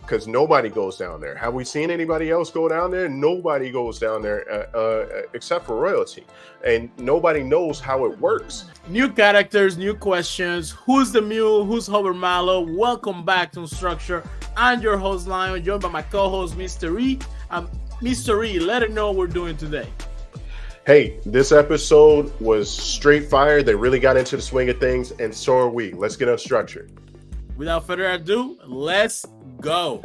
because nobody goes down there. Have we seen anybody else go down there? Nobody goes down there except for royalty, and nobody knows how it works. New characters, new questions. Who's the mule? Who's Hober Mallow? Welcome back to Structure. I'm your host, Lion, joined by my co-host, Mr. E. Mr. E, let it know what we're doing today. Hey, this episode was straight fire. They really got into the swing of things, and so are we. Let's get unstructured. Without further ado, let's go.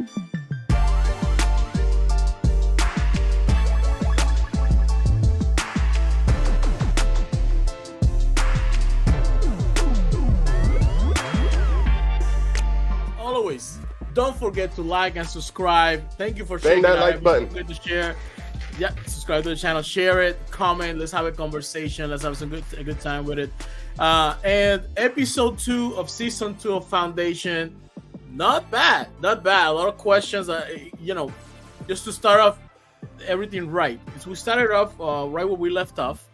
Always, don't forget to like and subscribe. Thank you for sharing that like button. Good to share. Yeah, subscribe to the channel, share it, comment. Let's have a conversation. Let's have a good time with it. And episode 2 of season 2 of Foundation, not bad. A lot of questions. Just to start off everything right. So we started off right where we left off.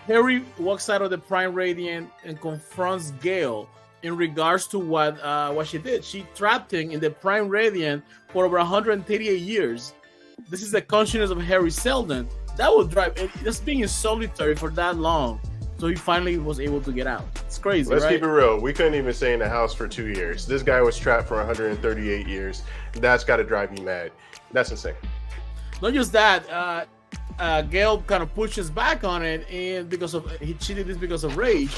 Harry walks out of the Prime Radiant and confronts Gale in regards to what she did. She trapped him in the Prime Radiant for over 138 years. This is the consciousness of Harry Seldon. That would drive it. Just being in solitary for that long. So he finally was able to get out. It's crazy, Let's right? keep it real. We couldn't even stay in the house for 2 years. This guy was trapped for 138 years. That's got to drive you mad. That's insane. Not just that, Gale kind of pushes back on it, and she did this because of Rage.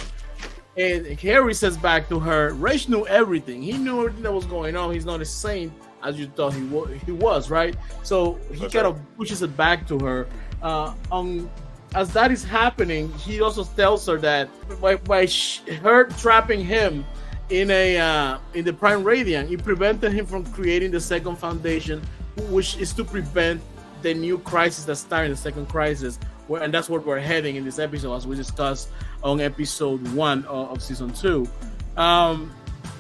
And Harry says back to her, Rage knew everything. He knew everything that was going on. He's not a saint as you thought he was, right? So he kind of pushes it back to her. As that is happening, he also tells her that by her trapping him in the Prime Radiant, it prevented him from creating the second foundation, which is to prevent the new crisis that's starting, the second crisis, and that's where we're heading in this episode, as we discussed on episode 1 of season 2.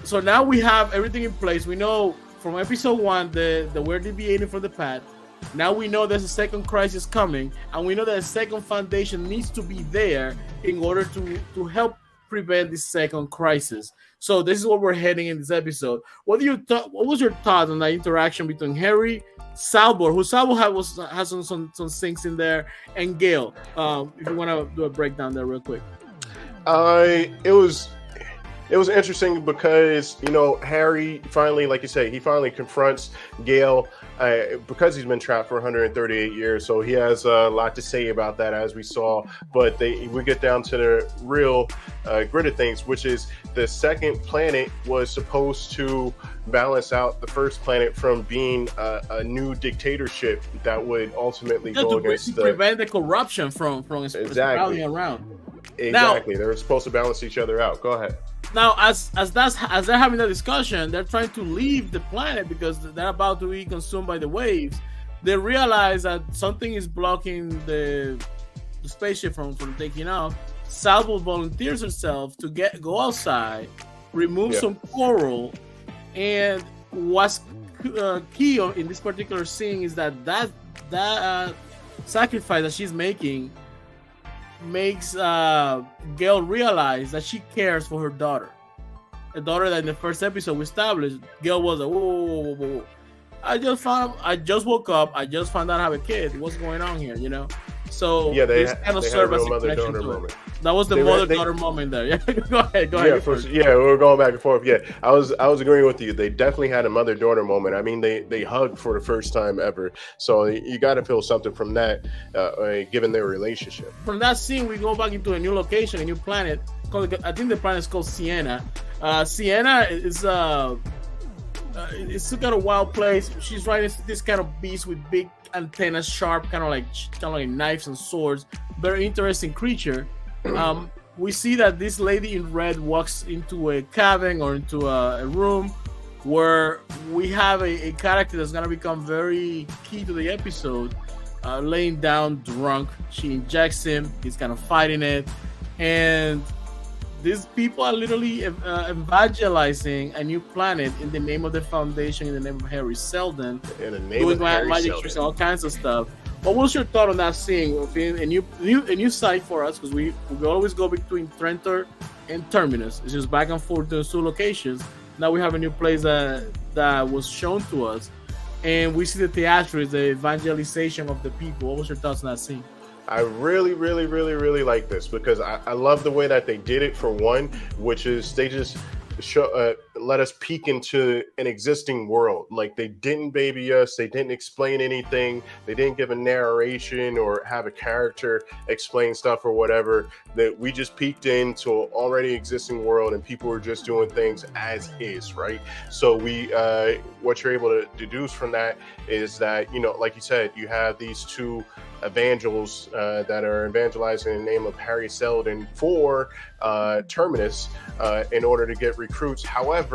So now we have everything in place. We know from episode 1 that we're deviating from the path. Now we know there's a second crisis coming, and we know that a second foundation needs to be there in order to help prevent this second crisis. So this is what we're heading in this episode. What was your thoughts on that interaction between Harry, Salvor, who Salvor has some things in there, and Gale? If you want to do a breakdown there real quick. It was interesting because, Harry finally, like you say, he finally confronts Gale because he's been trapped for 138 years. So he has a lot to say about that, as we saw. But we get down to the real grit of things, which is the second planet was supposed to balance out the first planet from being a new dictatorship that would ultimately go against prevent the corruption from spiraling around. Exactly. They're supposed to balance each other out. Go ahead. Now, as they're having that discussion, they're trying to leave the planet because they're about to be consumed by the waves. They realize that something is blocking the spaceship from taking off. Salvo volunteers herself to go outside, remove some coral, and what's key in this particular scene is that sacrifice that she's making makes Gale realize that she cares for her daughter. A daughter that in the first episode we established, Gale was like, whoa. I just woke up. I just found out I have a kid. What's going on here, So they kind of serve as a connection to moment. That was the mother-daughter moment there. Yeah, go ahead. We're going back and forth. Yeah, I was agreeing with you. They definitely had a mother-daughter moment. I mean, they hugged for the first time ever. So you got to feel something from that, given their relationship. From that scene, we go back into a new location, a new planet. I think the planet is called Sienna. Sienna is it's got a wild place. She's riding this kind of beast with big antennas, sharp, kind of like knives and swords. Very interesting creature. We see that this lady in red walks into a cabin or into a room where we have a character that's going to become very key to the episode, laying down drunk. She injects him. He's kind of fighting it. And these people are literally evangelizing a new planet in the name of the Foundation, in the name of Harry Seldon, in the name of Harry magic Seldon. tricks and all kinds of stuff. What was your thought on that scene? A new site for us, because we always go between Trentor and Terminus. It's just back and forth to two locations. Now we have a new place that was shown to us. and we see the theatrics, the evangelization of the people. What was your thoughts on that scene? I really, really, really, really like this because I love the way that they did it, for one, which is they just let us peek into an existing world. Like, they didn't baby us, they didn't explain anything, they didn't give a narration or have a character explain stuff or whatever. That we just peeked into an already existing world, and people were just doing things as is, right? So what you're able to deduce from that is that, like you said, you have these two evangels that are evangelizing in the name of Harry Seldon for Terminus in order to get recruits. However,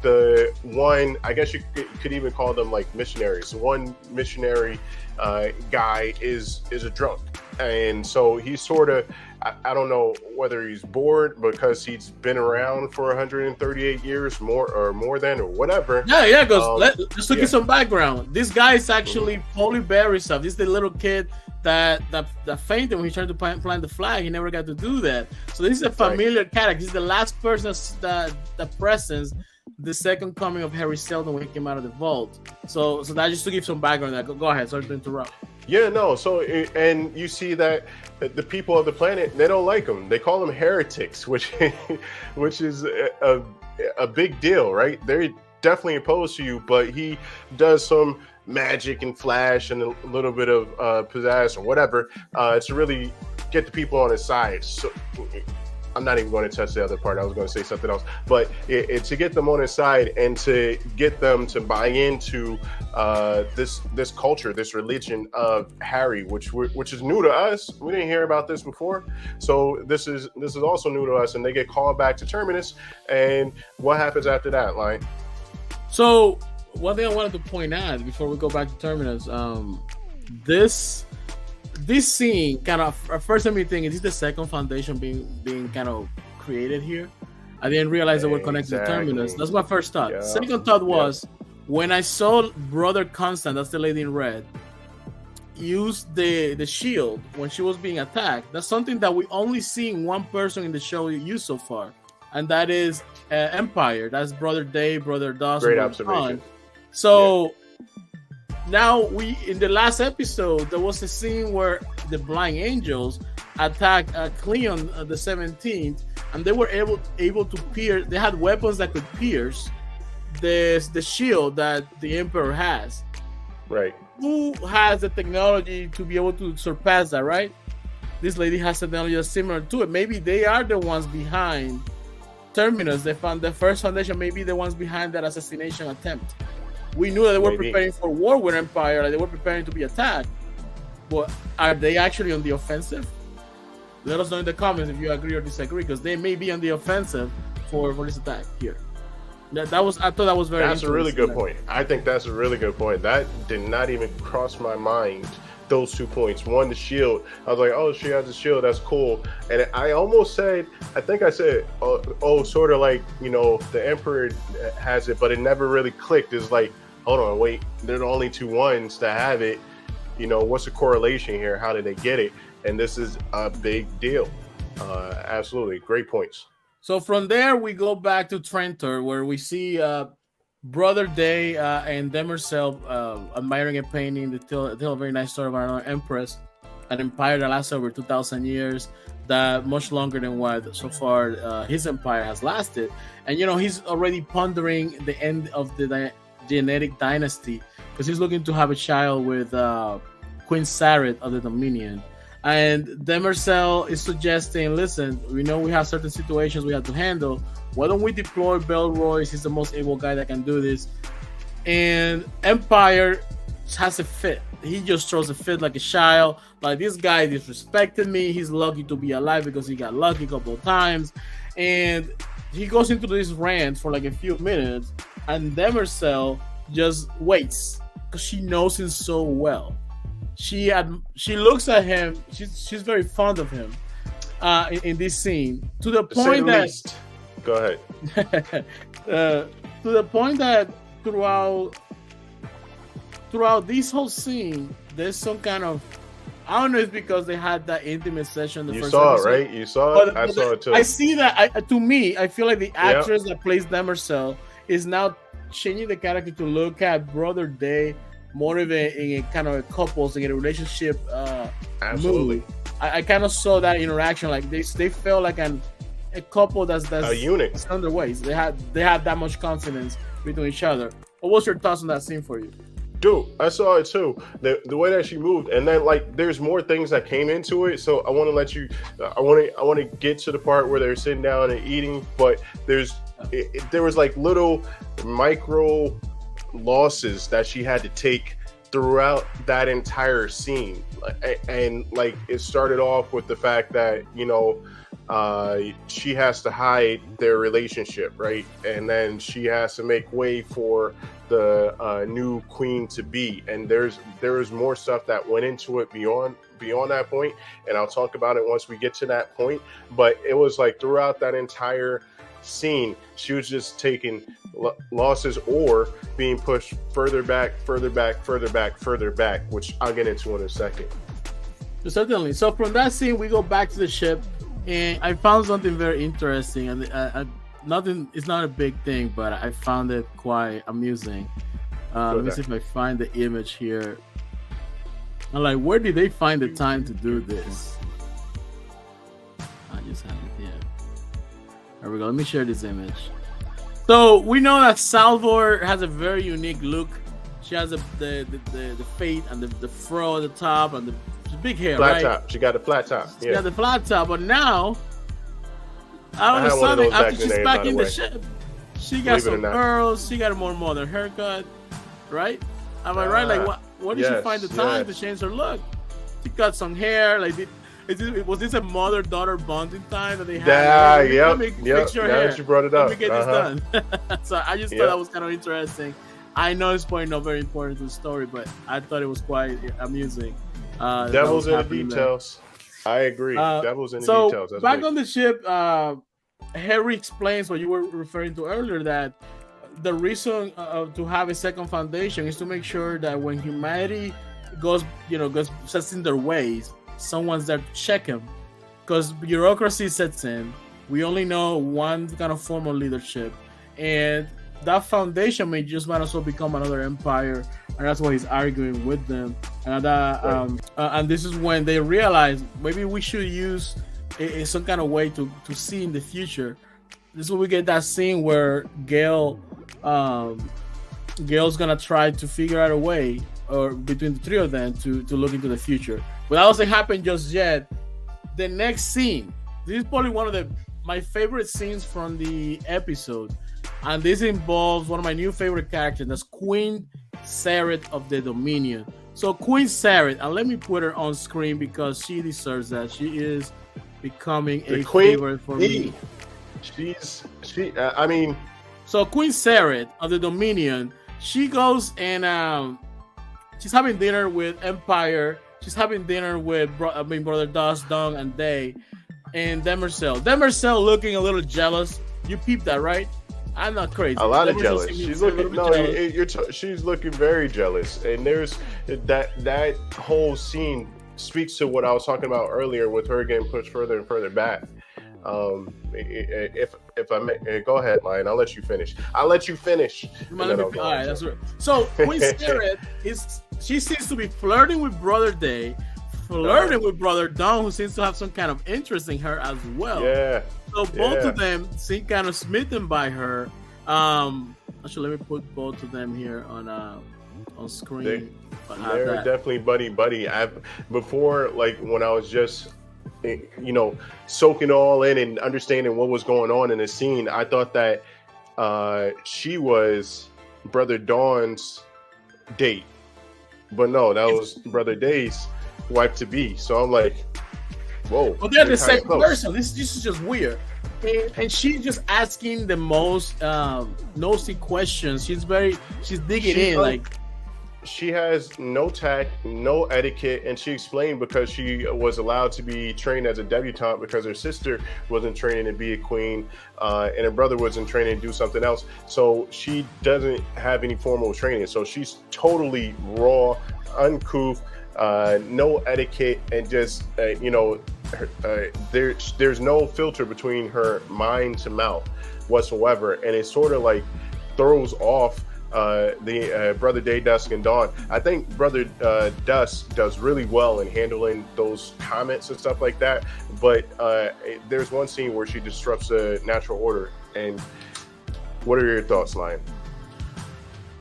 the one, I guess you could even call them like missionaries. One missionary guy is a drunk, and so he's sort of, I don't know whether he's bored because he's been around for 138 years, more than, or whatever. Yeah, because let's look at some background. This guy is actually Paulie Berry stuff. This is the little kid that fainted when he tried to plant the flag. He never got to do that. So this is a familiar character. He's the last person that presents the second coming of Harry Seldon when he came out of the vault. So that just to give some background. Go ahead. Sorry to interrupt. Yeah, no. So, and you see that the people of the planet, they don't like him. They call them heretics, which is a big deal, right? They're definitely opposed to you, but he does some magic and flash and a little bit of pizzazz or whatever to really get the people on his side. So I'm not even going to touch the other part. I was going to say something else, but it's to get them on his side and to get them to buy into this culture, this religion of Harry, which is new to us. We didn't hear about this before, so this is also new to us. And they get called back to Terminus, and what happens after that, Lion? So one thing I wanted to point out before we go back to Terminus, this scene kind of, first time you think, is this the second foundation being kind of created here? I didn't realize that we're connected to Terminus. That's my first thought. Yeah. Second thought was when I saw Brother Constant, that's the lady in red, use the shield when she was being attacked. That's something that we only seen one person in the show use so far, and that is Empire. That's Brother Dave, Brother Dawson. Great observation. So now in the last episode, there was a scene where the Blind Angels attacked Cleon the 17th, and they were able to pierce. They had weapons that could pierce the shield that the Emperor has. Right. Who has the technology to be able to surpass that, right? This lady has technology that's similar to it. Maybe they are the ones behind Terminus. They found the first foundation, maybe the ones behind that assassination attempt. We knew that they were preparing for war with Empire, like they were preparing to be attacked. But are they actually on the offensive? Let us know in the comments if you agree or disagree, because they may be on the offensive for this attack here. I thought that was very. That's a really good point. I think that's a really good point. That did not even cross my mind. Those 2 points. One, the shield. I was like, oh, she has a shield. That's cool. And I almost said, I think I said, sort of like, the Emperor has it, but it never really clicked. It's like, hold on, wait, they're the only two ones that have it. What's the correlation here? How did they get it? And this is a big deal. Absolutely. Great points. So from there, we go back to Trantor, where we see Brother Day and Demerzel admiring a painting that tell a very nice story about an empress, an empire that lasts over 2,000 years, that much longer than what so far his empire has lasted. And, he's already pondering the end of the genetic dynasty because he's looking to have a child with Queen Sareth of the Dominion. And Demerzel is suggesting, listen, we know we have certain situations we have to handle. Why don't we deploy Belroyce? He's the most able guy that can do this. And Empire has a fit. He just throws a fit like a child. Like, this guy disrespected me. He's lucky to be alive because he got lucky a couple of times. And he goes into this rant for like a few minutes. And Demerzel just waits because she knows him so well. She looks at him. She's very fond of him in this scene, to the point that least. Go ahead. To the point that throughout this whole scene, there's some kind of, I don't know if it's because they had that intimate session. You saw it, right? You saw it. I saw it too. I see that. To me, I feel like the actress that plays Demerzel is now changing the character to look at Brother Day more of in a kind of a couples in a relationship Absolutely. mood. I kind of saw that interaction. Like they felt like a couple that's a unit. That's on their ways. They had that much confidence between each other. What was your thoughts on that scene for you? Dude, I saw it too. The way that she moved, and then like there's more things that came into it. So I want to let you. I want to get to the part where they're sitting down and eating, but there was like little micro losses that she had to take throughout that entire scene, and like it started off with the fact that she has to hide their relationship, right? And then she has to make way for the new queen to be. And there is more stuff that went into it beyond that point, and I'll talk about it once we get to that point. But it was like throughout that entire scene, she was just taking losses or being pushed further back, which I'll get into in a second. Certainly. So from that scene, we go back to the ship. And I found something very interesting, and nothing. It's not a big thing, but I found it quite amusing. Let me see if I find the image here. I'm like, where did they find the time to do this? I just have it here. There we go. Let me share this image. So we know that Salvor has a very unique look. She has the fade and the fro at the top and the big hair, flat right? top. She got a flat top. She got the flat top, but now, all of a sudden, after she's back in the ship, she got some curls. She got a more modern haircut, right? Am I right? Like, what did she find the time to change her look? She got some hair. Like, was this a mother-daughter bonding time that they had? Yeah, fix your hair. She brought it up. Let me get this done. So I just thought that was kind of interesting. I know it's probably not very important to the story, but I thought it was quite amusing. Devil's in the details. I agree. Devil's in the details. That's back on the ship, Harry explains what you were referring to earlier, that the reason to have a second foundation is to make sure that when humanity goes sets in their ways, someone's there to check him, because bureaucracy sets in. We only know one kind of form of leadership, and that foundation might as well become another empire, and that's why he's arguing with them. And this is when they realize maybe we should use some kind of way to see in the future. This is when we get that scene where Gail's gonna try to figure out a way, or between the three of them, to look into the future. But that doesn't happen just yet. The next scene, this is probably one of my favorite scenes from the episode. And this involves one of my new favorite characters. That's Queen Sareth of the Dominion. So Queen Sareth, and let me put her on screen because she deserves that. She is becoming a favorite for me. So Queen Sareth of the Dominion, she goes and she's having dinner with Empire. She's having dinner with Brother Das, Dung, and Day, and Demerzel. Demerzel looking a little jealous. You peeped that, right? I'm not crazy. A lot of jealous. She's looking. She's looking very jealous. And there's that whole scene speaks to what I was talking about earlier with her getting pushed further and further back. If I may, go ahead, Lion. I'll let you finish. All right, that's right. So Queen Sareth she seems to be flirting with Brother Day, with Brother Dawn, who seems to have some kind of interest in her as well. Yeah. So both of them seem kind of smitten by her. Actually, let me put both of them here on screen. They're definitely buddy. Before, like when I was just soaking all in and understanding what was going on in the scene, I thought that she was Brother Dawn's date, but no, that was Brother Day's wife to be. So I'm like, whoa. Well, they're the same person. This is just weird. And she's just asking the most nosy questions. She's digging in. She has no tact, no etiquette, and she explained because she was allowed to be trained as a debutante because her sister wasn't training to be a queen, and her brother wasn't training to do something else. So she doesn't have any formal training. So she's totally raw, uncouth, no etiquette, and just there's no filter between her mind to mouth whatsoever. And it's sort of like throws off the Brother Day, Dusk, and Dawn. I think Brother Dusk does really well in handling those comments and stuff like that. But there's one scene where she disrupts the natural order. And what are your thoughts, Lion?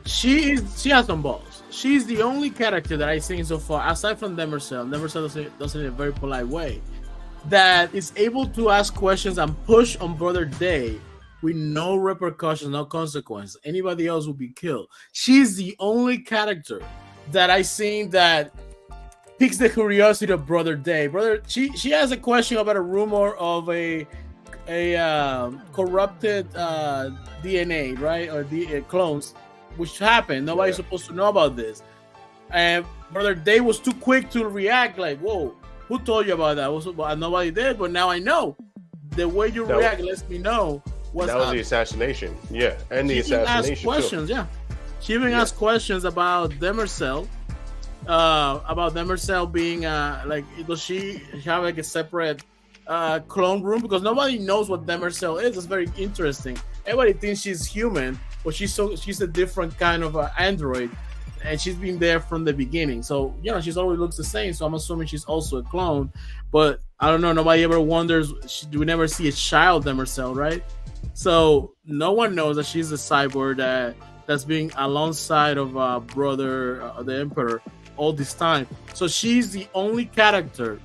She has some balls. She's the only character that I've seen so far, aside from Demerzel. Demerzel does it in a very polite way, that is able to ask questions and push on Brother Day with no repercussions, no consequence. Anybody else will be killed. She's the only character that I've seen that piques the curiosity of Brother Day. She has a question about a rumor of a corrupted DNA, right, or the clones, which happened. Nobody's supposed to know about this, and Brother Day was too quick to react. Like, whoa, who told you about that? Nobody did, but now I know. The way you react lets me know. That was the assassination, and the assassination asked questions, too. She even asked questions about Demerzel, being does she have like a separate clone room? Because nobody knows what Demerzel is. It's very interesting. Everybody thinks she's human, but she's a different kind of android, and she's been there from the beginning. So she's always looks the same. So I'm assuming she's also a clone, but I don't know. Nobody ever wonders. We never see a child Demerzel, right? So no one knows that she's a cyborg that's being alongside of brother the Emperor all this time. So she's the only character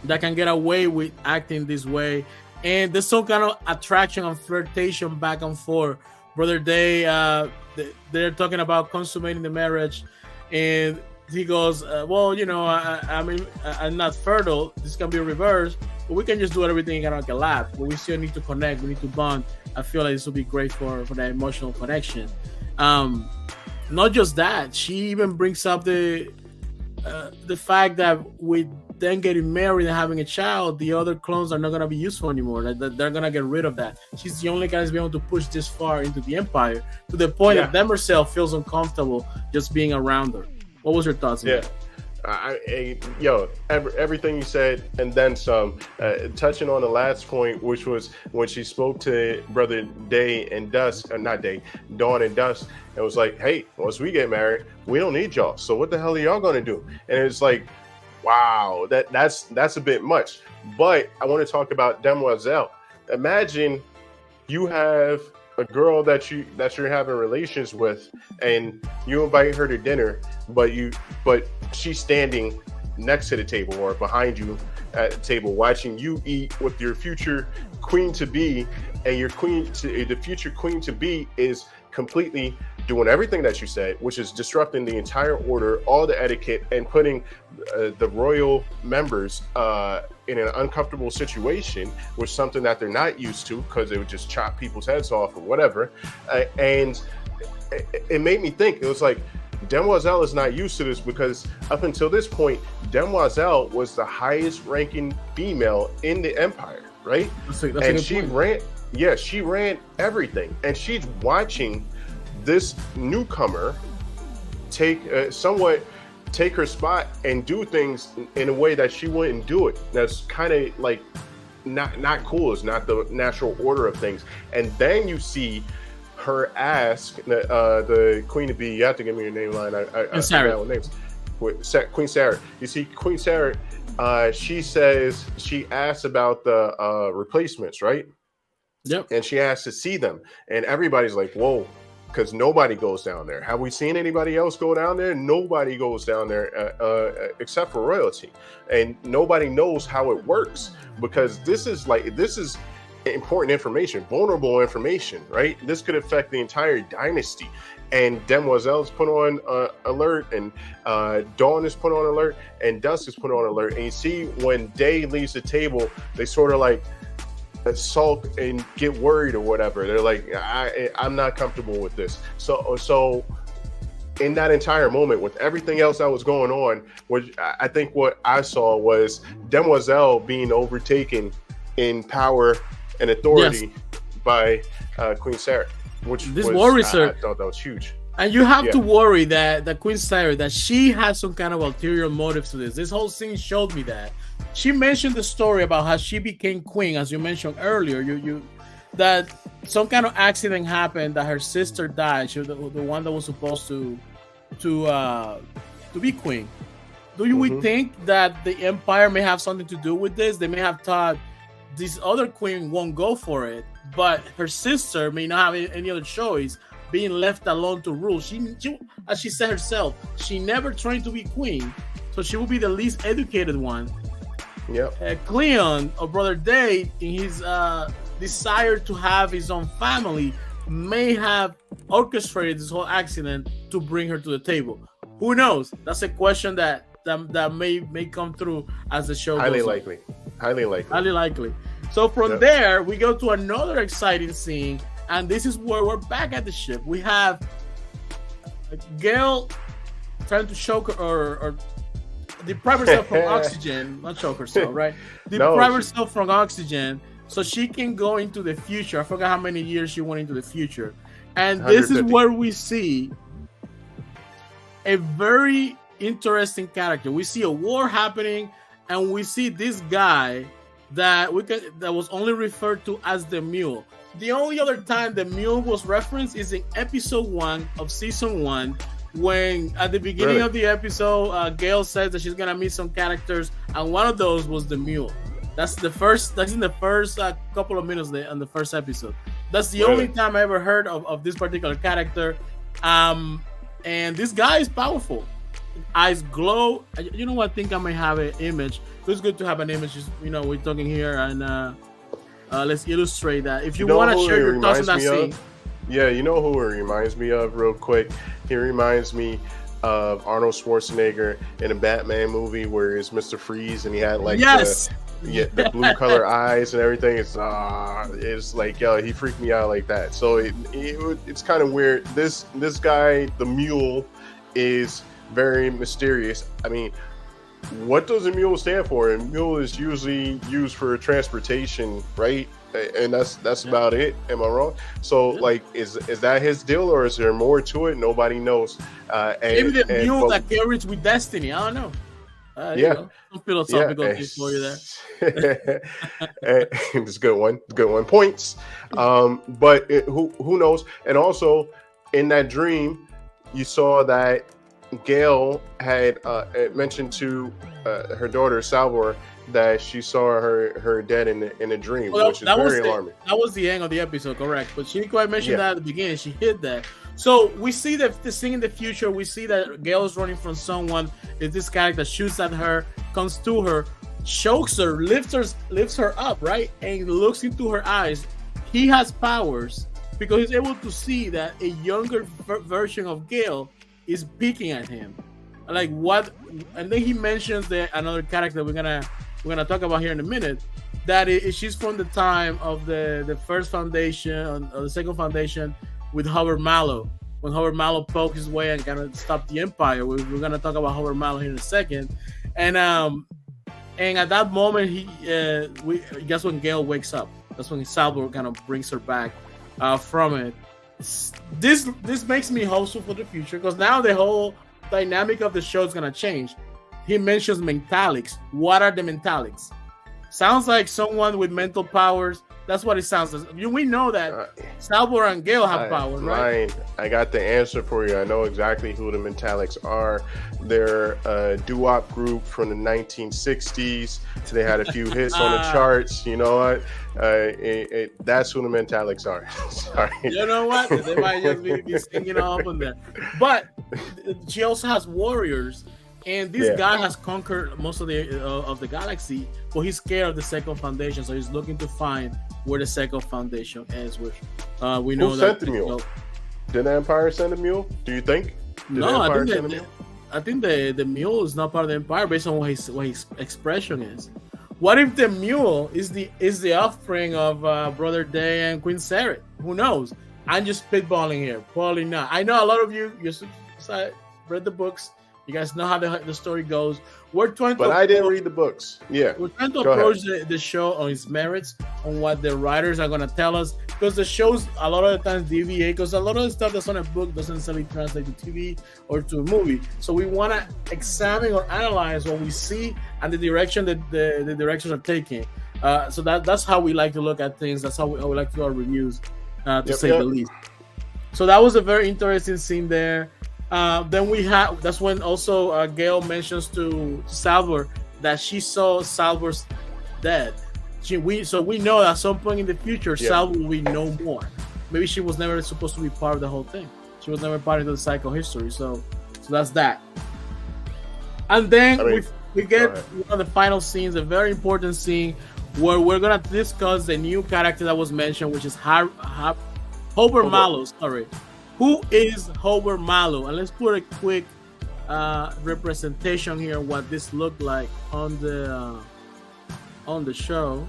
that can get away with acting this way, and there's some kind of attraction and flirtation back and forth. Brother Day, they're talking about consummating the marriage, and he goes, I'm not fertile. This can be reversed, but we can just do everything in like a lab. But we still need to connect. We need to bond. I feel like this will be great for that emotional connection. Not just that, she even brings up the fact that with them getting married and having a child, the other clones are not going to be useful anymore. They're going to get rid of that. She's the only guy that's been able to push this far into the Empire, to the point that Demerzel feels uncomfortable just being around her. What was your thoughts on that? Everything you said and then some. Touching on the last point, which was when she spoke to Brother Day and Dusk, not Day, Dawn and Dusk, and was like, "Hey, once we get married, we don't need y'all. So what the hell are y'all gonna do?" And it's like, wow, that's a bit much. But I want to talk about Demoiselle. Imagine you have a girl that you're having relations with, and you invite her to dinner, but she's standing next to the table or behind you at the table, watching you eat with your future queen to be, and the future queen to be is completely doing everything that you said, which is disrupting the entire order, all the etiquette, and putting the royal members in an uncomfortable situation with something that they're not used to, because they would just chop people's heads off or whatever. And it made me think, it was like, Demoiselle is not used to this, because up until this point, Demoiselle was the highest ranking female in the Empire, right? And she ran everything, and she's watching this newcomer take her spot and do things in a way that she wouldn't do it. That's kind of like not cool. It's not the natural order of things. And then you see her ask the Queen to be. You have to give me your name line. I forgot names. Queen Sarah. You see Queen Sarah. She asks about the replacements, right? Yep. And she asks to see them, and everybody's like, "Whoa." Because nobody goes down there. Have we seen anybody else go down there? Nobody goes down there except for royalty, and nobody knows how it works, because this is important information, vulnerable information, right? This could affect the entire dynasty. And Demoiselle's put on alert, and Dawn is put on alert, and Dusk is put on alert. And you see when Day leaves the table, they sort of like sulk and get worried or whatever. They're like, I'm not comfortable with this. So in that entire moment, with everything else that was going on, which I think what I saw was Demoiselle being overtaken in power and authority by Queen Sarah, which I thought that was huge. And you have to worry that Queen Sarah, that she has some kind of ulterior motives to this. This whole scene showed me that. She mentioned the story about how she became queen, as you mentioned earlier. that some kind of accident happened that her sister died. She was the one that was supposed to be queen. Do you we think that the Empire may have something to do with this? They may have thought this other queen won't go for it, but her sister may not have any other choice, being left alone to rule. She as she said herself, she never trained to be queen, so she will be the least educated one. Yep. Cleon, or Brother Day, in his desire to have his own family, may have orchestrated this whole accident to bring her to the table. Who knows? That's a question that may come through as the show Highly goes likely. on. Highly likely. So from there, we go to another exciting scene, and this is where we're back at the ship. We have Gail trying to choke or deprive herself from oxygen, not choke herself, right? Deprive herself from oxygen so she can go into the future. I forgot how many years she went into the future. And this is where we see a very interesting character. We see a war happening, and we see this guy that was only referred to as the Mule. The only other time the Mule was referenced is in episode 1 of season 1, when at the beginning of the episode, Gail says that she's gonna meet some characters, and one of those was the Mule. That's in the first couple of minutes there on the first episode. That's the only time I ever heard of this particular character. And this guy is powerful. Eyes glow. You know what? I think I may have an image. It's good to have an image. We're talking here, and let's illustrate that. If you want to share your thoughts on that scene. Yeah, you know who it reminds me of real quick? He reminds me of Arnold Schwarzenegger in a Batman movie where it's Mr. Freeze and he had like the blue color eyes and everything. It's like, yo, he freaked me out like that. So it's kind of weird. This guy, the Mule, is very mysterious. I mean, what does a mule stand for? A mule is usually used for transportation, right? And that's about it. Am I wrong? So like, is that his deal, or is there more to it? Nobody knows. Maybe the mule that carries with destiny. I don't know. Some philosophical things for you there. It's a good one. Good one. Points. But who knows? And also in that dream, you saw that Gail had mentioned to her daughter Salvor that she saw her dead in a dream, which is very alarming. That was the end of the episode, correct? But she didn't quite mention that at the beginning. She hid that. So we see the scene in the future. We see that Gail is running from someone. Is this character shoots at her, comes to her, chokes her, lifts her up, right, and looks into her eyes. He has powers because he's able to see that a younger version of Gail is peeking at him. Like what? And then he mentions another character we're gonna talk about here in a minute. That she's from the time of the first foundation or the second foundation with Howard Mallow. When Howard Mallow poked his way and kind of stopped the Empire. We're gonna talk about Howard Mallow here in a second. And at that moment, guess when Gail wakes up. That's when Salvor kind of brings her back from it. This makes me hopeful for the future, because now the whole dynamic of the show is gonna change. He mentions mentalics. What are the mentalics? Sounds like someone with mental powers. That's what it sounds like. We know that Salvor and Gail have powers, right? I got the answer for you. I know exactly who the mentalics are. They're a doo-wop group from the 1960s. So they had a few hits on the charts. You know what? That's who the mentalics are. Sorry. You know what? They might just be singing off on there. But she also has warriors. And this guy has conquered most of the galaxy, but he's scared of the second foundation, so he's looking to find where the second foundation is. Which we know who sent the mule? Did the Empire send the mule? Do you think? I think the mule is not part of the Empire based on what his expression is. What if the mule is the offspring of Brother Day and Queen Seret? Who knows? I'm just spitballing here. Probably not. I know a lot of you read the books. You guys know how the story goes. I didn't read the books. Yeah. We're trying to approach the show on its merits, on what the writers are going to tell us, because the shows a lot of the times deviate, because a lot of the stuff that's on a book doesn't necessarily translate to TV or to a movie. So we want to examine or analyze what we see and the direction that the directors are taking. So that's how we like to look at things. That's how we like to do our reviews, to say the least. So that was a very interesting scene there. Then that's when also Gail mentions to Salvor that she saw Salvor's dead. So we know at some point in the future, Salvor will know more. Maybe she was never supposed to be part of the whole thing. She was never part of the cycle history. So that's that. And then we get one of the final scenes, a very important scene, where we're gonna discuss the new character that was mentioned, which is Hober Mallow. Sorry, who is Hober Mallow? And let's put a quick representation here what this looked like on the show.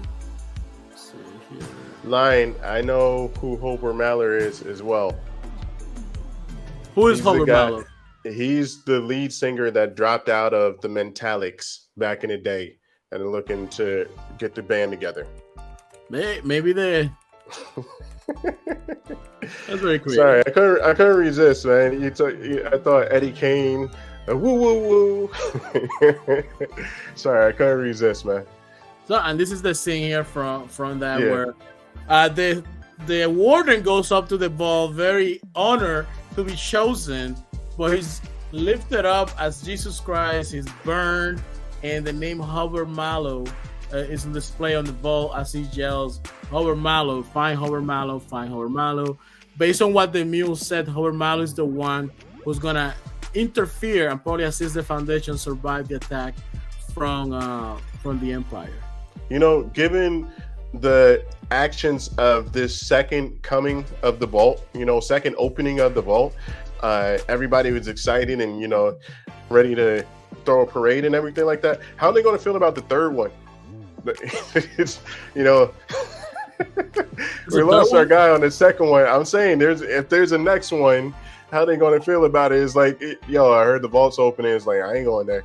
Let's see here. Line, I know who Hober Mallow is as well. Who is Hober Mallow? He's the lead singer that dropped out of the Mentalics back in the day and are looking to get the band together. Maybe they. That's very cool. Sorry, I couldn't resist, man. I thought Eddie Kane. Woo woo woo. Sorry, I couldn't resist, man. So, and this is the scene here from that where the warden goes up to the ball, very honored to be chosen, but he's lifted up as Jesus Christ. He's burned, and the name Hober Mallow is on display on the ball as he yells, "Hober Mallow, find Hober Mallow, find Hober Mallow." Based on what the mule said, Hober Mallow is the one who's gonna interfere and probably assist the Foundation survive the attack from the Empire. You know, given the actions of this second coming of the vault, second opening of the vault, everybody was excited and, ready to throw a parade and everything like that. How are they going to feel about the third one? It's, we lost our guy on the second one. I'm saying if there's a next one, how they going to feel about it is like, I heard the vault's opening. It's like, I ain't going there.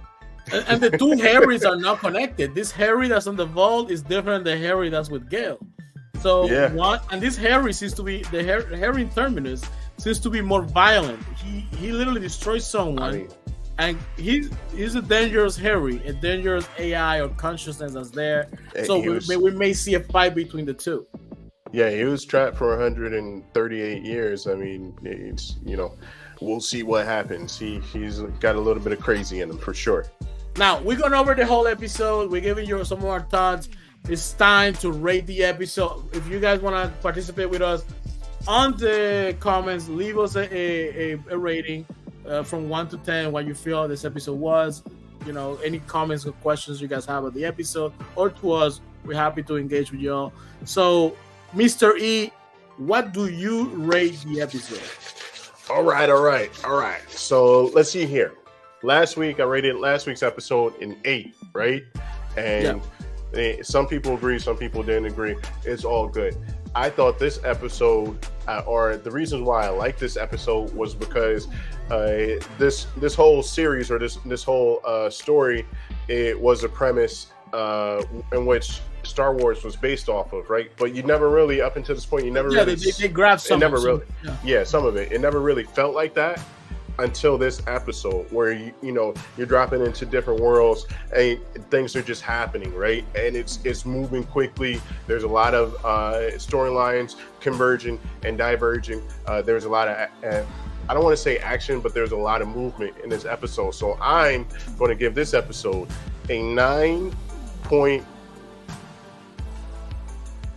And the two Harrys are not connected. This Harry that's on the vault is different than the Harry that's with Gail. So and this Harry seems to be the Harry in Terminus seems to be more violent. He literally destroys someone, and he's a dangerous Harry, a dangerous AI or consciousness that's there. So we may see a fight between the two. Yeah, he was trapped for 138 years. I mean, it's we'll see what happens. He's got a little bit of crazy in him for sure. Now, we're going over the whole episode. We're giving you some more thoughts. It's time to rate the episode. If you guys want to participate with us on the comments, leave us a rating from 1 to 10, what you feel this episode was. Any comments or questions you guys have of the episode or to us, we're happy to engage with y'all. So, Mr. E, what do you rate the episode? All right. So, let's see here. Last week, I rated last week's episode an 8, right? And some people agree, some people didn't agree. It's all good. I thought this episode, or the reason why I like this episode was because this whole series or this whole story, it was a premise in which Star Wars was based off of, right? But you never really, up until this point, you never really... they grabbed some. Some of it. It never really felt like that until this episode where you're dropping into different worlds and things are just happening, right? And it's moving quickly. There's a lot of storylines converging and diverging. There's a lot of I don't want to say action, but there's a lot of movement in this episode. So I'm going to give this episode a 9.2.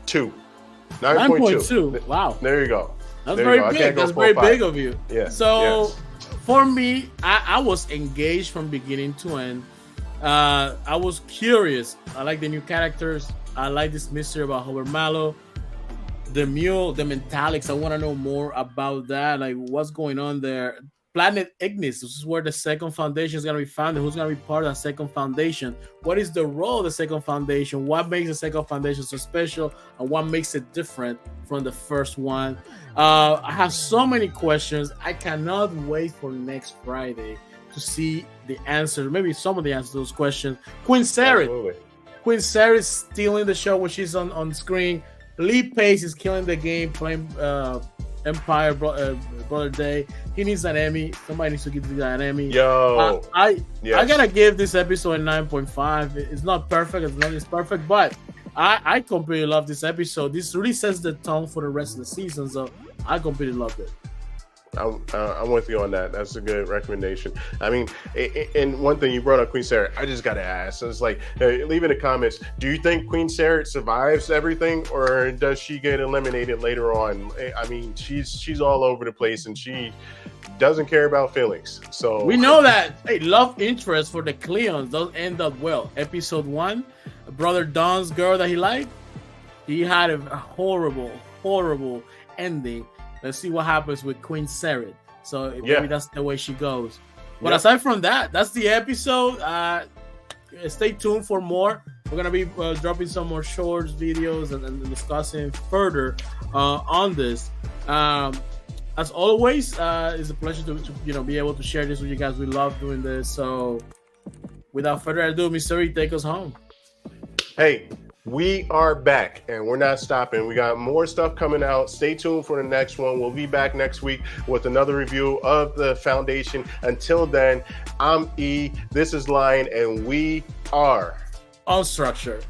9.2. Wow. There you go. That's very big. That's very big of you. Yeah. So for me, I was engaged from beginning to end. I was curious. I like the new characters. I like this mystery about Hober Mallow. The mule, the Mentalics. I want to know more about that. Like, what's going on there? Planet Ignis. This is where the second foundation is going to be founded. Who's going to be part of that second foundation? What is the role of the second foundation? What makes the second foundation so special? And what makes it different from the first one? I have so many questions. I cannot wait for next Friday to see the answers. Maybe some of the answers to those questions. Queen Sarah is stealing the show when she's on screen. Lee Pace is killing the game playing Empire Brother Day. He needs an Emmy. Somebody needs to give the guy an Emmy. I gotta give this episode a 9.5. It's not perfect. It's perfect, but I completely love this episode. This really sets the tone for the rest of the season, so I completely loved it. I'm with you on that. That's a good recommendation. I mean, and one thing you brought up, Queen Sarah, I just got to ask. So it's like, leave in the comments, do you think Queen Sarah survives everything, or does she get eliminated later on? I mean, she's all over the place, and she doesn't care about feelings. So we know that love interest for the Cleons don't end up well. Episode 1, Brother Don's girl that he liked, he had a horrible ending. Let's see what happens with Queen Sarah. So maybe that's the way she goes. But aside from that, that's the episode. Stay tuned for more. We're going to be dropping some more shorts, videos, and discussing further on this. As always, it's a pleasure to be able to share this with you guys. We love doing this. So without further ado, Mr. E, take us home. Hey, we are back and we're not stopping. We got more stuff coming out. Stay tuned for the next one. We'll be back next week with another review of the Foundation. Until then, I'm E, this is Lion, and we are Unstructured.